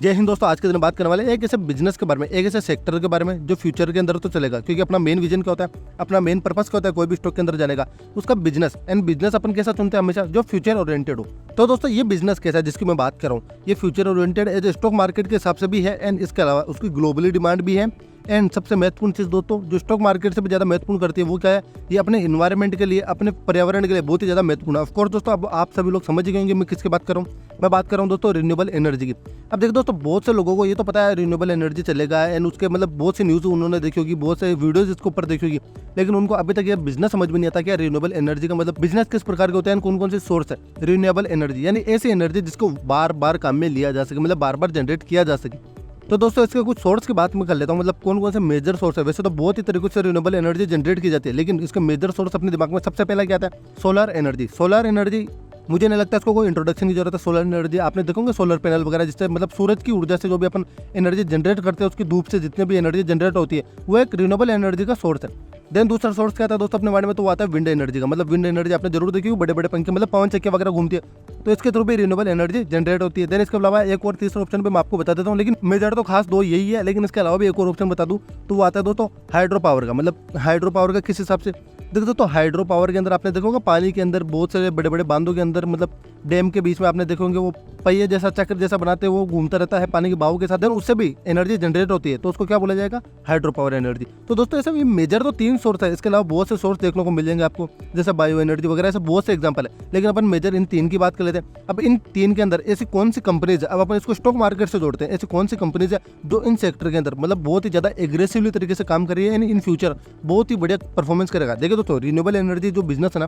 जय हिंद दोस्तों, आज के दिन बात करने वाले एक ऐसे बिजनेस के बारे में, एक ऐसे सेक्टर के बारे में जो फ्यूचर के अंदर तो चलेगा, क्योंकि अपना मेन विजन क्या होता है, अपना मेन पर्पस क्या होता है कोई भी स्टॉक के अंदर जाने का, उसका बिजनेस। एंड बिजनेस अपन कैसा चुनते हैं हमेशा, जो फ्यूचर ओरिएंटेड हो। तो दोस्तों ये बिजनेस कैसा है जिसकी मैं बात कर रहा हूँ, ये future oriented as stock market के हिसाब से भी है, एंड इसके अलावा उसकी ग्लोबली डिमांड भी है। एंड सबसे महत्वपूर्ण चीज़ दोस्तों जो स्टॉक मार्केट से भी ज़्यादा महत्वपूर्ण करती है वो क्या है, ये अपने इन्वायरमेंट के लिए, अपने पर्यावरण के लिए बहुत ही ज़्यादा महत्वपूर्ण है। ऑफकोर्स दोस्तों अब आप सभी लोग समझ गए होंगे मैं किसकी बात कर रहा हूँ। मैं बात कर रहा हूँ दोस्तों रिन्यूएबल एनर्जी की। अब देखो दोस्तों बहुत से लोगों को ये तो पता है रिन्यूएबल एनर्जी चलेगा, एंड उसके मतलब बहुत सी न्यूज़ उन्होंने देखी होगी, बहुत से वीडियोज़ इसके ऊपर देखी होगी, लेकिन उनको अभी तक ये बिजनेस समझ में नहीं आता कि रिन्यूएबल एनर्जी का मतलब बिजनेस किस प्रकार के होते हैं, कौन कौन से सोर्स है। रिन्यूएबल एनर्जी यानी ऐसी एनर्जी जिसको बार बार काम में लिया जा सके, मतलब बार बार जनरेट किया जा सके। तो दोस्तों इसके कुछ सोर्स की बात मैं कर लेता हूँ, मतलब कौन कौन से मेजर सोर्स है। वैसे तो बहुत ही तरीकों से रिन्यूएबल एनर्जी जनरेट की जाती है, लेकिन इसके मेजर सोर्स अपने दिमाग में सबसे पहला क्या आता है, सोलर एनर्जी। सोलर एनर्जी मुझे नहीं लगता इसको कोई इंट्रोडक्शन की जरूरत है। सोलर एनर्जी आपने देखोगे सोलर पैनल वगैरह, जिससे मतलब सूरज की ऊर्जा से जो भी अपन एनर्जी जनरेट करते हैं, उसकी धूप से जितने भी एनर्जी जनरेट होती है वो एक रिन्यूएबल एनर्जी का सोर्स है। देन दूसरा सोर्स क्या आता है दोस्तों अपने माइंड में, तो वो आता है विंड एनर्जी का। मतलब विंड एनर्जी आपने जरूर देखी, बड़े बड़े पंखे मतलब पवन चक्की वगैरह घूमती है, तो इसके थ्रू भी रिन्यूएबल एनर्जी जनरेट होती है। देन इसके अलावा एक और तीसरा ऑप्शन भी मैं आपको बता देता हूँ, लेकिन मेजर तो खास दो यही है, लेकिन इसके अलावा भी एक और ऑप्शन बता दूँ तो वो आता है दोस्तों हाइड्रो पावर का। मतलब हाइड्रो पावर का किस हिसाब से देखो दोस्तों, हाइड्रो पावर के अंदर आपने देखोगे पानी के अंदर बहुत सारे बड़े बड़े बांधों के अंदर, मतलब डैम के बीच में आपने देखोगे वो पहिए जैसा चक्र जैसा बनाते हैं, वो घूमता रहता है पानी के बहाव के साथ, देन उससे भी एनर्जी जनरेट होती है, तो उसको क्या बोला जाएगा, हाइड्रो पावर एनर्जी। तो दोस्तों ऐसे ये मेजर तो 3 सोर्स है, इसके अलावा बहुत से सोर्स देखने को मिल जाएंगे आपको, जैसे बायो एनर्जी वगैरह, ऐसे बहुत से एग्जाम्पल है, लेकिन अपन मेजर इन 3 की बात कर लेते हैं। अब इन 3 के अंदर ऐसी कौन सी कंपनीज है, अब अपन इसको स्टॉक मार्केट से जोड़ते हैं, ऐसी कौन सी कंपनीज है जो इन सेक्टर के अंदर मतलब बहुत ही ज्यादा एग्रेसिवली तरीके से काम कर रही है, इन फ्यूचर बहुत ही बढ़िया परफॉर्मेंस करेगा। देखिए दोस्तों रिन्यूएबल एनर्जी जो बिजनेस है ना,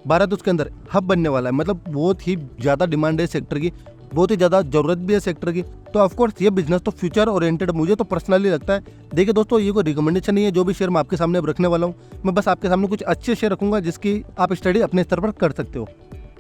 भारत उसके अंदर हब बनने वाला है, मतलब बहुत ही ज्यादा डिमांड है सेक्टर की, बहुत ही ज्यादा जरूरत भी है सेक्टर की। तो ऑफकोर्स ये बिजनेस तो फ्यूचर ओरिएंटेड मुझे तो पर्सनली लगता है। देखिए दोस्तों ये कोई रिकमेंडेशन नहीं है, जो भी शेयर मैं आपके सामने अब रखने वाला हूँ, मैं बस आपके सामने कुछ अच्छे शेयर रखूंगा जिसकी आप स्टडी अपने स्तर पर कर सकते हो।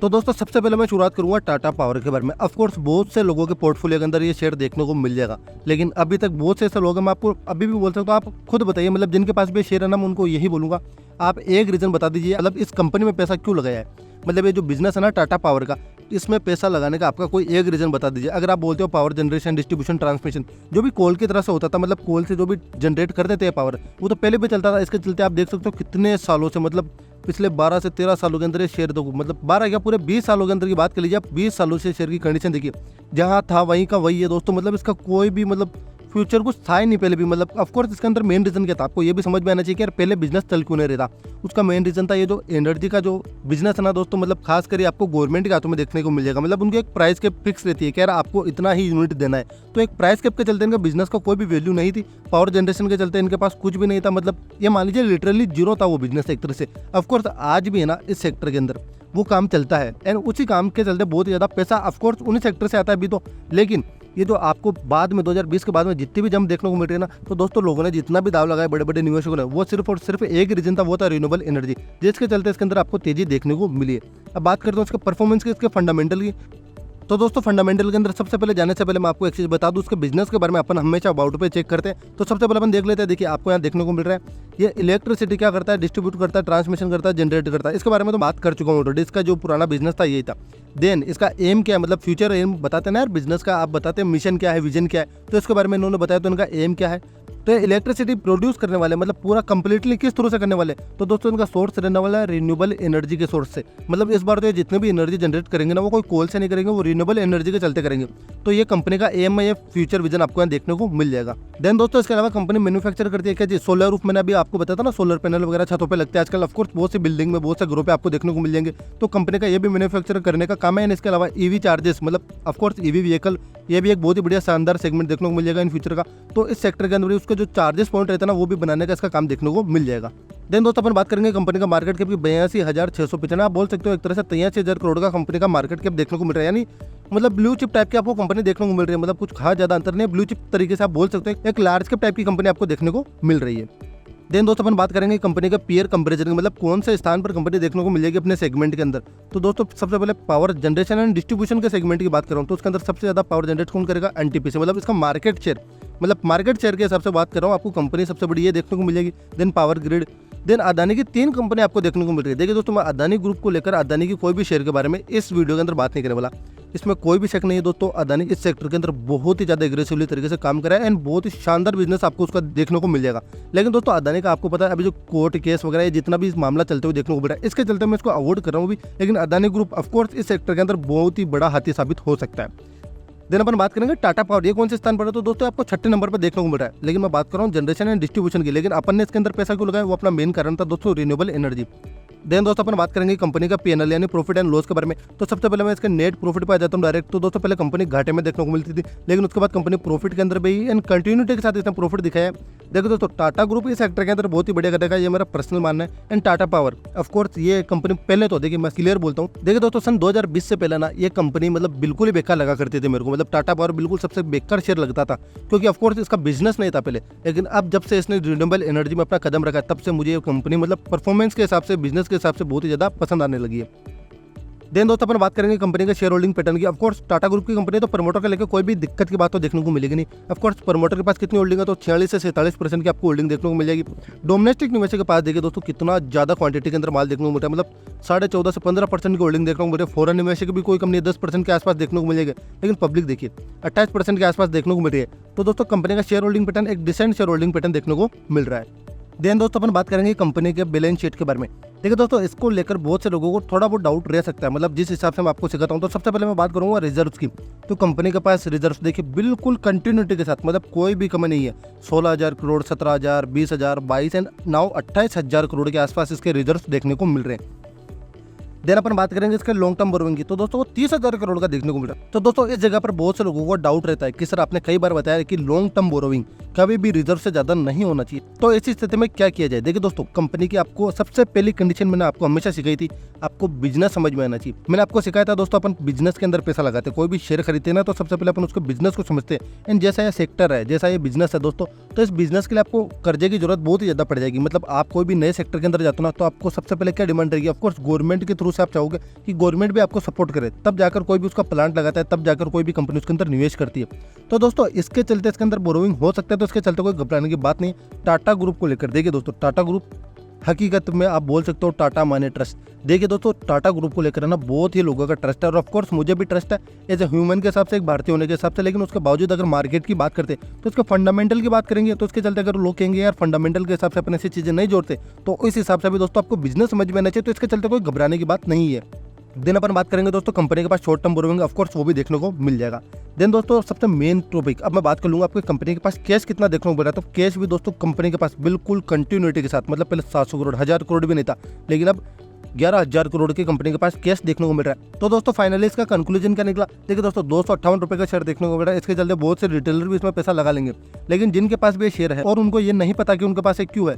तो दोस्तों सबसे पहले मैं शुरुआत करूंगा टाटा पावर के बारे में। ऑफकोर्स बहुत से लोगों के पोर्टफोलियो के अंदर ये शेयर देखने को मिल जाएगा, लेकिन अभी तक बहुत से ऐसे लोग हैं, मैं आपको अभी भी बोल सकता हूँ, आप खुद बताइए, मतलब जिनके पास भी शेयर है ना, मैं उनको यही बोलूंगा आप एक रीजन बता दीजिए, मतलब इस कंपनी में पैसा क्यों लगाया है। मतलब ये जो बिजनेस है ना टाटा पावर का, इसमें पैसा लगाने का आपका कोई एक रीजन बता दीजिए। अगर आप बोलते हो पावर जनरेशन, डिस्ट्रीब्यूशन, ट्रांसमिशन, जो भी कोल की तरह से होता था, मतलब कोल से जो भी जनरेट कर देते हैं पावर, वो तो पहले भी चलता था। इसके चलते आप देख सकते हो कितने सालों से, मतलब पिछले 12 से 13 सालों के अंदर ये शेयर दो, मतलब 12 क्या पूरे 20 सालों के अंदर की बात कर लीजिए आप, 20 सालों से शेयर की कंडीशन देखिए, जहाँ था वहीं का वही है दोस्तों। मतलब इसका कोई भी मतलब फ्यूचर कुछ था ही नहीं पहले भी। मतलब ऑफकोर्स इसके अंदर मेन रीजन क्या था, आपको ये भी समझ में आना चाहिए कि यार पहले बिजनेस चल क्यों नहीं रहता। उसका मेन रीजन था ये जो एनर्जी का जो बिजनेस है ना दोस्तों, मतलब खास करके आपको गवर्नमेंट के हाथों में देखने को मिल जाएगा। मतलब उनकी एक प्राइस कैप फिक्स रहती है कि यार आपको इतना ही यूनिट देना है, तो एक प्राइस कैप के चलते इनका बिजनेस का कोई भी वैल्यू नहीं थी। पावर जनरेशन के चलते इनके पास कुछ भी नहीं था, मतलब ये मान लीजिए लिटरली जीरो था वो बिजनेस एक तरह से। ऑफकोर्स आज भी है ना इस सेक्टर के अंदर वो काम चलता है, एंड उसी काम के चलते बहुत ही ज्यादा पैसा ऑफकोर्स उन्हीं सेक्टर से आता है अभी तो। लेकिन ये जो आपको बाद में 2020 के बाद में जितनी भी जंप देखने को मिल रही है ना, तो दोस्तों लोगों ने जितना भी दाव लगाया बड़े बड़े निवेशकों ने, वो सिर्फ और सिर्फ एक रीजन था, वो था रिन्यूएबल एनर्जी, जिसके चलते इसके अंदर आपको तेजी देखने को मिली है। अब बात करते हैं इसके परफॉर्मेंस की, इसके फंडामेंटल की। तो दोस्तों फंडामेंटल के अंदर सबसे पहले जाने से पहले मैं आपको एक चीज बता दूं, उसके बिजनेस के बारे में अपन हमेशा अबाउट पे चेक करते हैं। तो सबसे पहले अपन देख लेते हैं, देखिए आपको यहाँ देखने को मिल रहा है ये इलेक्ट्रिसिटी क्या करता है, डिस्ट्रीब्यूट करता है, ट्रांसमिशन करता है, जनरेट करता है। इसके बारे में तो बात कर चुका हूँ ऑलरेडी, इसका जो पुराना बिजनेस था यही था। देन इसका एम क्या है, मतलब फ्यूचर एम बताते हैं ना यार बिजनेस का, आप बताते हैं मिशन क्या है, विजन क्या है, तो इसके बारे में इन्होंने बताया, तो इनका एम क्या है। तो इलेक्ट्रिसिटी प्रोड्यूस करने वाले, मतलब पूरा कंप्लीटली किस थ्रू से करने वाले, तो दोस्तों इनका सोर्स रहने वाला है रिन्यूएबल एनर्जी के सोर्स से। मतलब इस बार तो ये जितने भी एनर्जी जनरेट करेंगे ना, वो कोई कोल से नहीं करेंगे, वो रिन्यूएबल एनर्जी के चलते करेंगे। तो ये कंपनी का एम है, ये फ्यूचर विजन आपको यहाँ देखने को मिल जाएगा। देन दोस्तों इसके अलावा कंपनी मैन्युफैक्चर करती है क्या जी, सोलर रूफ। मैंने अभी आपको बताया था ना, सोलर पैनल वगैरह छतों पे लगते हैं आजकल, ऑफकोर्स बहुत सी बिल्डिंग में, बहुत से ग्रुप पे आपको देखने को मिल जाएंगे। तो कंपनी का ये भी मैन्युफैक्चर करने का काम है। इसके अलावा ईवी चार्जेस, मतलब ऑफकोर्स ईवी व्हीकल, ये भी एक बहुत ही बढ़िया शानदार सेगमेंट देखने को मिल जाएगा इन फ्यूचर का। तो इस सेक्टर के अंदर उसका जो चार्जेस पॉइंट रहता है ना, वो भी बनाने का इसका काम देखने को मिल जाएगा। देन दोस्तों अपन बात करेंगे कंपनी का मार्केट कैप की 82,695, आप बोल सकते हो एक तरह से 83,000 करोड़ का कंपनी का मार्केट कैप देखने को मिल रहा है। यानी मतलब ब्लू चिप टाइप की आपको कंपनी देखने को मिल रही है, मतलब कुछ खास ज्यादा अंतर नहीं, ब्लू चिप तरीके से आप बोल सकते हो एक लार्ज कैप टाइप की कंपनी आपको देखने को मिल रही है। देन दोस्तों अपन बात करेंगे कंपनी का पीयर कंपैरिजन, मतलब कौन से स्थान पर कंपनी देखने को मिलेगी अपने सेगमेंट के अंदर। तो दोस्तों सबसे पहले पावर जनरेशन एंड डिस्ट्रीब्यूशन के सेगमेंट की बात कर रहा हूँ, तो उसके अंदर सबसे ज्यादा पावर जनरेट कौन करेगा, एनटीपीसी। मतलब इसका मार्केट शेयर, मतलब मार्केट शेयर के हिसाब से बात कर रहा हूँ, आपको कंपनी सबसे बड़ी ये देखने को मिलेगी। Then power grid, then Adani की 3 कंपनी आपको देखने को मिल रही है। देखिए दोस्तों मैं अदानी ग्रुप को लेकर अदानी की कोई भी शेयर के बारे में इस वीडियो के अंदर बात नहीं करने वाला, इसमें कोई भी शक नहीं है दोस्तों, अदानी इस सेक्टर के अंदर बहुत ही ज़्यादा एग्रेसिवली तरीके से काम कर रहा है एंड बहुत ही शानदार बिजनेस आपको उसका देखने को मिल जाएगा। लेकिन दोस्तों अदानी का आपको पता है अभी जो कोर्ट केस वगैरह जितना भी मामला चलते हुए देखने को मिल रहा है, इसके चलते मैं इसको अवॉइड कर रहा हूँ भी। लेकिन अदानी ग्रुप ऑफकोर्स इस सेक्टर के अंदर बहुत ही बड़ा हाथी साबित हो सकता है। देन अपन बात करेंगे टाटा पावर, ये कौन से स्थान पर है, तो दोस्तों आपको 6ठे नंबर पर देखने को मिल रहा है। लेकिन मैं बात कर रहा हूँ जनरेशन एंड डिस्ट्रीब्यूशन की। लेकिन अपन ने इसके अंदर पैसा क्यों लगाया, वो अपना मेन कारण था दोस्तों रिन्यूएबल एनर्जी। देन दोस्तों अपन बात करेंगे कंपनी का पीएनएल यानी प्रॉफिट एंड लॉस के बारे में। तो सबसे पहले मैं इसके नेट प्रॉफिट पर आ जाता हूँ डायरेक्ट। तो दोस्तों पहले कंपनी घाटे में देखने को मिलती थी, लेकिन उसके बाद कंपनी प्रॉफिट के अंदर भी एंड कंटिन्यूटी के साथ इसने प्रॉफिट दिखाया है। देखो दोस्तों टाटा ग्रुप इस सेक्टर के अंदर बहुत ही बढ़िया करेगा, ये मेरा पर्सनल मानना है। एंड टाटा पावर ऑफकोर्स ये कंपनी पहले तो देखिए मैं क्लियर बोलता हूँ, देखिए दोस्तों सन 2020 से पहले ना ये कंपनी मतलब बिल्कुल ही बेकार लगा करती थी मेरे को, मतलब टाटा पावर बिल्कुल सबसे बेकार शेयर लगता था, क्योंकि ऑफकोर्स इसका बिजनेस नहीं था पहले। लेकिन अब जब से इसने रिन्यूएबल एनर्जी में अपना कदम रखा तब से मुझे ये कंपनी मतलब परफॉर्मेंस के हिसाब से, बिजनेस के हिसाब से बहुत ही ज़्यादा पसंद आने लगी है। देन दोस्तों अपन बात करेंगे कंपनी के शेयर होल्डिंग पैटर्न की। ऑफकोर्स टाटा ग्रुप की कंपनी तो प्रमोटर के लेकर कोई भी दिक्कत की बात तो देखने को मिलेगी नहीं। ऑफकोर्स प्रमोटर के पास कितनी होल्डिंग है, तो 46 से 47% की आपको होल्डिंग देखने को मिल जाएगी। डोमेस्टिक निवेशक के पास देखिए दोस्तों कितना ज़्यादा क्वांटिटी के अंदर माल देखने को मिलता है, मतलब 14.5 से 15% की होल्डिंग देखने को मिल रही है। फॉरेन निवेशक भी कोई कंपनी 10% के आसपास देखने को मिलेगा, लेकिन पब्लिक देखिए 28% के आसपास देखने को मिल रही है। तो दोस्तों कंपनी का शेयर होल्डिंग पैटर्न एक डिसेंट शेयर होल्डिंग पैटर्न देखने को मिल रहा है। देन दोस्तों अपन बात करेंगे कंपनी के बैलेंस शीट के बारे में। देखिए दोस्तों इसको लेकर बहुत से लोगों को थोड़ा बहुत डाउट रह सकता है, मतलब जिस हिसाब से मैं आपको सिखाता हूँ। तो सबसे पहले मैं बात करूँगा रिजर्व्स की। तो कंपनी के पास रिजर्व्स देखिए बिल्कुल कंटिन्यूटी के साथ, मतलब कोई भी कमी नहीं है। 16,000 करोड़, 17,000, 20,000, 22 एंड नाउ 28,000 करोड़ के आसपास इसके रिजर्व्स देखने को मिल रहे हैं। देन अपन बात करेंगे इसके लॉन्ग टर्म बोरोइंग की। तो दोस्तों वो 30,000 करोड़ का देखने को मिल रहा है। तो दोस्तों इस जगह पर बहुत से लोगों को डाउट रहता है कि सर आपने कई बार बताया कि लॉन्ग टर्म बोरोइंग कभी भी रिजर्व से ज्यादा नहीं होना चाहिए, तो ऐसी स्थिति में क्या किया जाए। देखिए दोस्तों कंपनी की आपको सबसे पहली कंडीशन मैंने आपको हमेशा सिखाई थी, आपको बिजनेस समझ में आना चाहिए। मैंने आपको सिखाया था दोस्तों अपन बिजनेस के अंदर पैसा लगाते, कोई भी शेयर खरीदते हैं ना तो सबसे पहले अपन उसको बिजनेस को समझते हैं। एंड जैसा ये सेक्टर है, जैसा ये बिजनेस है दोस्तों, तो इस बिजनेस के लिए आपको कर्जे की जरूरत बहुत ही ज्यादा पड़ जाएगी। मतलब आप कोई भी नए सेक्टर के अंदर जाते हो ना, तो आपको सबसे पहले क्या डिमांड रहेगी, ऑफकोर्स गवर्नमेंट के थ्रू से आप चाहोगे कि गवर्नमेंट भी आपको सपोर्ट करे, तब जाकर कोई भी उसका प्लांट लगाता है, तब जाकर कोई भी कंपनी उसके अंदर निवेश करती है। तो दोस्तों इसके चलते इसके अंदर बोरोइंग हो सकता है, तो इसके चलते कोई घबराने की बात नहीं। टाटा ग्रुप को लेकर देखिए दोस्तों, टाटा ग्रुप हकीकत में आप बोल सकते हो टाटा माने ट्रस्ट। देखिए दोस्तों टाटा ग्रुप को लेकर ना बहुत ही लोगों का ट्रस्ट है, और ऑफकोर्स मुझे भी ट्रस्ट है एज ए ह्यूमन के हिसाब से, एक भारतीय होने के हिसाब से। लेकिन उसके बावजूद अगर मार्केट की बात करते तो उसके फंडामेंटल की बात करेंगे, तो उसके चलते अगर लोग कहेंगे यार फंडामेंटल के हिसाब से अपन ऐसी चीजें नहीं जोड़ते, तो इस हिसाब से भी दोस्तों आपको बिजनेस समझ में आना चाहिए। तो इसके चलते कोई घबराने की बात नहीं है। देन अपन बात करेंगे दोस्तों कंपनी के पास शॉर्ट टर्म बोरोइंग, ऑफकोर्स वो भी देखने को मिल जाएगा। देन दोस्तों सबसे मेन टॉपिक अब मैं बात कर लूंगा आपको कंपनी के पास कैश कितना देखने को मिल रहा है। तो कैश भी दोस्तों कंपनी के पास बिल्कुल कंटिन्यूटी के साथ, मतलब पहले 700 करोड़, 1000 करोड़ भी नहीं था, लेकिन अब 11,000 करोड़ की कंपनी के पास कैश देखने को मिल रहा है। तो दोस्तों फाइनली इसका कंक्लूजन क्या निकला, देखिए दोस्तों 258 रुपए का शेयर देखने को मिल रहा है। इसके चलते बहुत से रिटेलर भी इसमें पैसा लगा लेंगे, लेकिन जिनके पास भी ये शेयर है और उनको ये नहीं पता कि उनके पास ये क्यों है,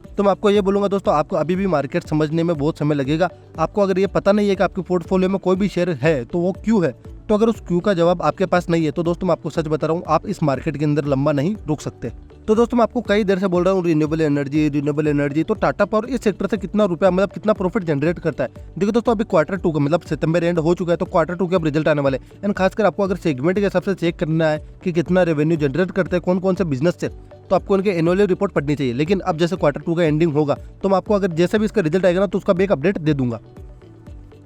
तो मैं आपको ये बोलूंगा दोस्तों आपको अभी भी मार्केट समझने में बहुत समय लगेगा। आपको अगर ये पता नहीं है कि आपके पोर्टफोलियो में कोई भी शेयर है तो वो क्यों है, तो अगर उस क्यों का जवाब आपके पास नहीं है, तो दोस्तों मैं आपको सच बता रहा हूँ आप इस मार्केट के अंदर लंबा नहीं रुक सकते। तो दोस्तों मैं आपको कई देर से बोल रहा हूँ रिन्यूएबल एनर्जी। तो टाटा पावर इस सेक्टर से कितना रुपया मतलब कितना प्रॉफिट जनरेट करता है। देखिए दोस्तों अभी Q2 का मतलब सितंबर एंड हो चुका है, तो Q2 के अब रिजल्ट आने वाले हैं। एंड खासकर आपको अगर सेगमेंट के हिसाब से चेक करना है कि कितना रेवेन्यू जनरेट करते हैं कौन कौन से बिजनेस से, तो आपको उनके एनुअल रिपोर्ट पढ़नी चाहिए। लेकिन अब जैसे Q2 का एंडिंग होगा तो मैं आपको अगर जैसे भी इसका रिजल्ट आएगा ना तो उसका भी एक अपडेट दे दूंगा।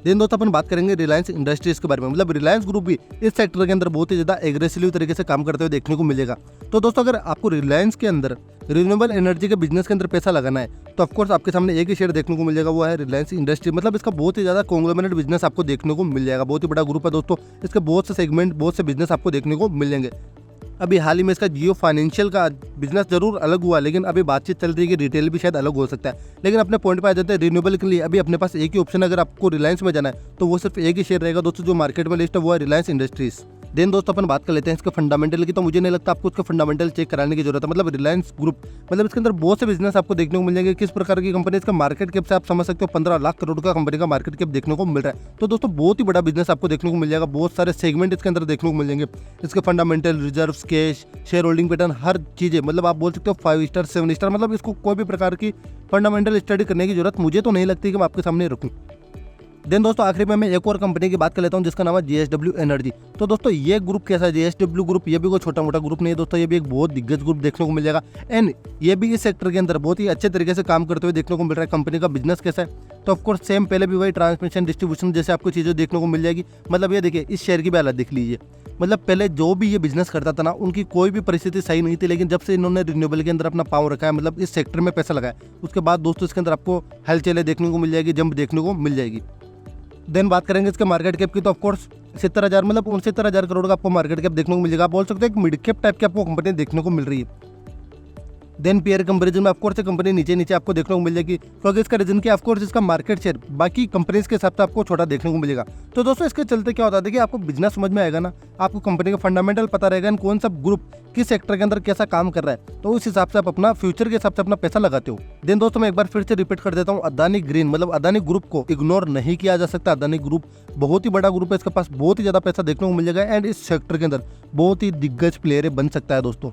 दिन दोस्तों अपन बात करेंगे रिलायंस इंडस्ट्रीज के बारे में। मतलब रिलायंस ग्रुप भी इस सेक्टर के अंदर बहुत ही ज्यादा एग्रेसिव तरीके से काम करते हुए देखने को मिलेगा। तो दोस्तों अगर आपको रिलायंस के अंदर रिन्यूएबल एनर्जी के बिजनेस के अंदर पैसा लगाना है, तो ऑफकोर्स आपके सामने एक ही शेयर देखने को मिल जाएगा, वो है रिलायंस इंडस्ट्री। मतलब इसका बहुत ही ज्यादा कॉन्ग्लोमरेट बिजनेस आपको देखने को मिल जाएगा, बहुत ही बड़ा ग्रुप है दोस्तों। इसके बहुत से सेगमेंट, बहुत से बिजनेस आपको देखने को मिल जाएंगे। अभी हाल ही में इसका जियो फाइनेंशियल का बिजनेस जरूर अलग हुआ, लेकिन अभी बातचीत चल रही है कि रिटेल भी शायद अलग हो सकता है। लेकिन अपने पॉइंट पे आ जाते हैं रिन्यूएबल के लिए अभी अपने पास एक ही ऑप्शन है। अगर आपको रिलायंस में जाना है तो वो सिर्फ एक ही शेयर रहेगा दोस्तों, जो मार्केट में लिस्ट है वो है रिलायंस इंडस्ट्रीज। देन दोस्तों अपन बात कर लेते हैं इसके फंडामेंटल की। तो मुझे नहीं लगता आपको उसके फंडामेंटल चेक कराने की जरूरत है। मतलब रिलायंस ग्रुप मतलब इसके अंदर बहुत से बिजनेस आपको देखने को मिल जाएंगे। किस प्रकार की कंपनी, इसका मार्केट कैप से आप समझ सकते हो 15 लाख करोड़ का कंपनी का मार्केट कैप देखने को मिल रहा है। तो दोस्तों बहुत ही बड़ा बिजनेस आपको देखने को मिल जाएगा, बहुत सारे सेगमेंट इसके अंदर देखने को मिल जाएंगे। इसके fundamental, reserve, cash, share holding pattern, हर चीजें, मतलब आप बोल सकते हो 5 स्टार 7 स्टार। मतलब इसको कोई भी प्रकार की फंडामेंटल स्टडी करने की जरूरत मुझे तो नहीं लगती कि मैं आपके सामने रखूँ। देन दोस्तों आखिरी में मैं एक और कंपनी की बात कर लेता हूँ जिसका नाम है JSW एनर्जी। तो दोस्तों ये ग्रुप कैसा है, JSW ग्रुप, ये भी कोई छोटा मोटा ग्रुप नहीं है दोस्तों, ये भी एक बहुत दिग्गज ग्रुप देखने को मिल जाएगा। एंड ये भी इस सेक्टर के अंदर बहुत ही अच्छे तरीके से काम करते हुए देखने को मिल रहा है। कंपनी का बिजनेस कैसा है, तो ऑफकोर्स सेम पहले भी वही ट्रांसमिशन डिस्ट्रीब्यूशन जैसे आपको चीज़ें देखने को मिल जाएगी। मतलब ये देखिए इस शेयर की भी हालत देख लीजिए, मतलब पहले जो भी ये बिजनेस करता था ना उनकी कोई भी परिस्थिति सही नहीं थी, लेकिन जब से इन्होंने रिन्यूएबल के अंदर अपना पाँव रखा है, मतलब इस सेक्टर में पैसा लगाया, उसके बाद दोस्तों इसके अंदर आपको हलचलें देखने को मिल जाएगी, जंप देखने को मिल जाएगी। देन बात करेंगे इसके मार्केट कैप की, तो ऑफकोर्स 70,000 मतलब 69,000 करोड़ का आपको मार्केट कैप देखने को मिलेगा। आप बोल सकते हैं एक मिड कैप टाइप की आपको कंपनी देखने को मिल रही है। देन पीयर कंपैरिजन में ऑफकोर्स कंपनी नीचे आपको देखने को मिल जाएगी, क्योंकि इसका रीजन कि ऑफकोर्स इसका मार्केट शेयर बाकी कंपनीज के हिसाब से आपको छोटा देखने को मिलेगा। तो दोस्तों इसके चलते क्या होता है कि आपको बिजनेस समझ में आएगा ना, आपको कंपनी का फंडामेंटल पता रहेगा, कौन सा ग्रुप किस सेक्टर के अंदर कैसा काम कर रहा है, तो उस हिसाब से आप अपना फ्यूचर के हिसाब से अपना पैसा लगाते हो। देन दोस्तों मैं एक बार फिर से रिपीट कर देता हूँ, अदानी ग्रीन मतलब अदानी ग्रुप को इग्नोर नहीं किया जा सकता। अदानी ग्रुप बहुत ही बड़ा ग्रुप है, इसके पास बहुत ही ज्यादा पैसा देखने को मिल जाएगा एंड इस सेक्टर के अंदर बहुत ही दिग्गज प्लेयर बन सकता है दोस्तों।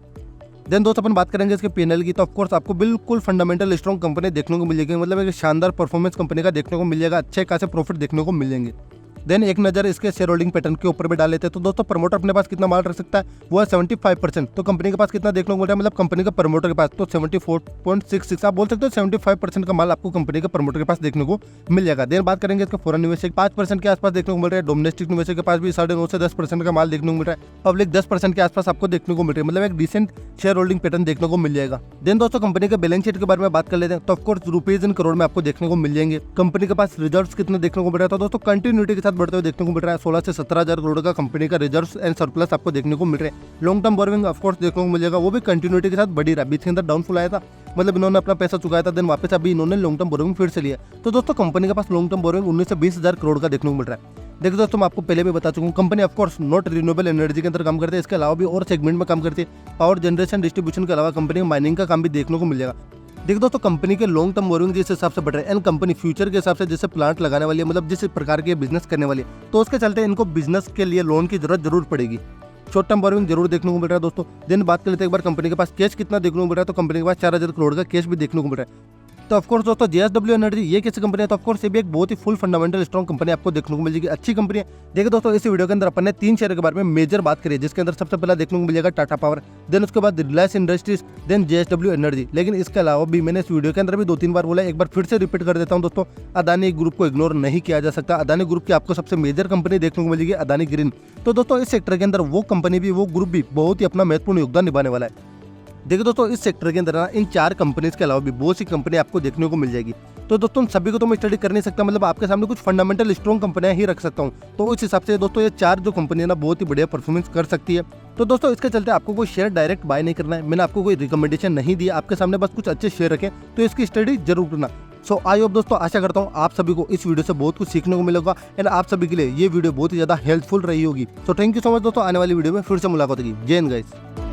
देन दोस्तों अपन बात करेंगे इसके पीएनएल की, तो ऑफकोर्स आपको बिल्कुल फंडामेंटल स्ट्रॉन्ग कंपनी देखने को मिल जाएगी, मतलब एक शानदार परफॉर्मेंस कंपनी का देखने को मिल जाएगा, अच्छे खासे प्रॉफिट देखने को मिल जाएंगे। देन एक नजर इसके शेयर होल्डिंग पैटर्न के ऊपर भी डाल लेते हैं, तो दोस्तों प्रमोटर अपने पास कितना माल रख सकता है, वो है 75%। तो कंपनी के पास कितना देखने को मिल रहा है, मतलब कंपनी का प्रमोटर के पास तो 74.66, आप बोल सकते हो 75% का माल आपको कंपनी के प्रमोटर के पास देखने को मिल जाएगा। देन बात करेंगे इसके फॉरेन निवेशक 5% के आसपास देखने को मिल रहा है, डोमेस्टिक निवेशक के पास भी 9.5 से 10% का माल देखने को मिल रहा है, पब्लिक 10% के आसपास आपको देखने को मिल रहा है, मतलब एक डिसेंट शेयर होल्डिंग पैटर्न देखने को मिल जाएगा। देन दोस्तों कंपनी के बैलेंस शीट के बारे में बात कर लेते हैं, तो ऑफकोर्स रुपीज इन करोड़ में आपको देखने को मिल जाएंगे। कंपनी के पास रिजर्व्स कितने देखने को मिल रहा है, तो दोस्तों कंटिन्यूटी के साथ बढ़ते हुए देखने को मिल रहा है, 16 से 17,000 करोड़ का कंपनी का रिजर्व्स एंड सरप्लस आपको देखने को मिल रहे हैं। लॉन्ग टर्म बोरोइंग ऑफकोर्स देखने को मिल जाएगा, वो भी कंटिन्यूटी के साथ बढ़ी रहा, बीच के अंदर डाउनफॉल आया था, मतलब इन्होंने अपना पैसा चुकाया था, देन वापस अभी इन्होंने लॉन्ग टर्म बोरोइंग फिर से लिया। तो दोस्तों कंपनी के पास लॉन्ग टर्म बोरोइंग 19 से 20,000 करोड़ का देखने को मिल रहा है। देखो दोस्तों मैं आपको पहले भी बता चुका हूँ, company of course not renewable energy के अंदर काम करती है, इसके अलावा भी और सेगमेंट में काम करती है। पावर जनरेशन डिस्ट्रीब्यूशन के अलावा कंपनी माइनिंग का काम भी देखने को मिल जाएगा। देखो दोस्तों कंपनी के लॉन्ग टर्म बोरोइंग जिस हिसाब से बढ़ रहा है एंड कंपनी फ्यूचर के हिसाब से जैसे प्लांट लगाने वाली है, मतलब जिस प्रकार के बिजनेस करने वाली है, तो उसके चलते इनको बिजनेस के लिए लोन की जरूरत जरूर पड़ेगी। शॉर्ट टर्म बोरोइंग जरूर देखने को मिल रहा है दोस्तों। देन बात कर लेते हैं एक बार कंपनी के पास कैश कितना देखने को मिल रहा है, तो कंपनी के पास 4,000 करोड़ का कैश भी देखने को मिल रहा है। तो ऑफकोर्स दोस्तों JSW एनर्जी ये कैसी कंपनी है, तो ऑफकोर्स ये भी एक बहुत ही फुल फंडामेंटल स्ट्रॉन्ग कंपनी आपको देखने को मिल जाएगी, अच्छी कंपनी है। देखिए दोस्तों इस वीडियो के अंदर अपन ने 3 शेयर के बारे में मेजर बात करी है, जिसके अंदर सबसे पहला देखने को मिल जाएगा टाटा पावर, देन उसके बाद Reliance Industries, then JSW energy. लेकिन इसके अलावा भी मैंने इस वीडियो के अंदर भी 2-3 बार बोला, एक बार फिर से रिपीट कर देता हूँ दोस्तों, अदानी ग्रुप को इग्नोर नहीं किया जा सकता। अदानी ग्रुप की आपको सबसे मेजर कंपनी देखने को मिलेगी अदानी ग्रीन। तो दोस्तों इस सेक्टर के अंदर वो कंपनी भी, वो ग्रुप भी बहुत ही अपना महत्वपूर्ण योगदान निभाने वाला है। देखिए दोस्तों इस सेक्टर के अंदर ना इन 4 कंपनीज के अलावा भी बहुत सी कंपनी आपको देखने को मिल जाएगी। तो दोस्तों सभी को तो मैं स्टडी कर नहीं सकता, मतलब आपके सामने कुछ फंडामेंटल स्ट्रॉन्ग कंपनियां ही रख सकता हूं। तो उस हिसाब से दोस्तों ये 4 जो कंपनियां ना बहुत ही बढ़िया परफॉर्मेंस कर सकती है। तो दोस्तों इसके चलते आपको कोई शेयर डायरेक्ट बाय नहीं करना है, मैंने आपको कोई रिकमेंडेशन नहीं दिया, आपके सामने बस कुछ अच्छे शेयर रखें, तो इसकी स्टडी जरूर करना। सो आई होप दोस्तों, आशा करता हूँ आप सभी को इस वीडियो से बहुत कुछ सीखने को मिलेगा एंड आप सभी के लिए ये वीडियो बहुत ही ज्यादा हेल्पफुल रही होगी। So thank you so much दोस्तों, आने वाली वीडियो में फिर से मुलाकात होगी। जय हिंद गाइस।